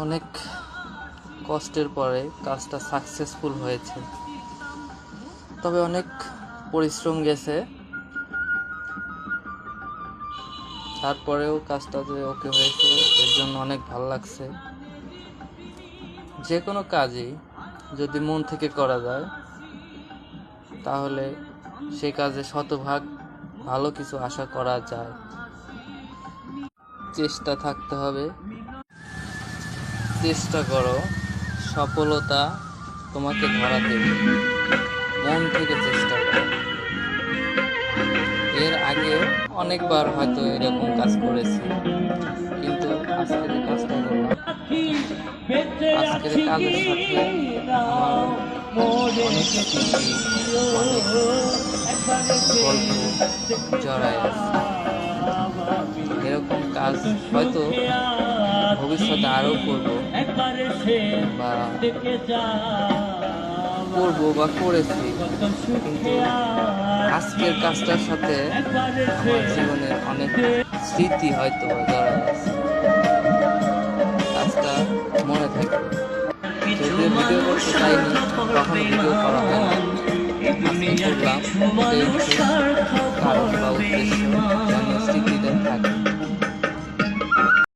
অনেক কষ্টের পরে কাজটা সাকসেসফুল হয়েছে, তবে অনেক পরিশ্রম গেছে। তারপরেও কাজটা যে ওকে হয়েছে এর জন্য অনেক ভালো লাগছে। যে কোনো কাজই যদি মন থেকে করা যায় তাহলে সেই কাজে শতভাগ ভালো কিছু আশা করা যায়। চেষ্টা থাকতে হবে, চেষ্টা করো, সফলতা তোমাকে ধরা দেবে। মন থেকে চেষ্টা করো। এর আগেও অনেকবার হয়তো এরকম কাজ করেছি, কিন্তু আজকের এই কাজটা করলাম। আজকের কাজের সাথে আমার অনেক স্মৃতি, অনেক গল্প জড়ায় আছে। এরকম কাজ হয়তো ভবিষ্যতে আরও করবো বা করেছি, কিন্তু আজকের কাজটার সাথে আমার জীবনের অনেক স্মৃতি হয়তো জড়ায় আছে। কাজটা মনে থাকবে। যদিও ভিডিও করতে চাইনি, কখনো ভিডিও করা হয় না, আজকে করলাম।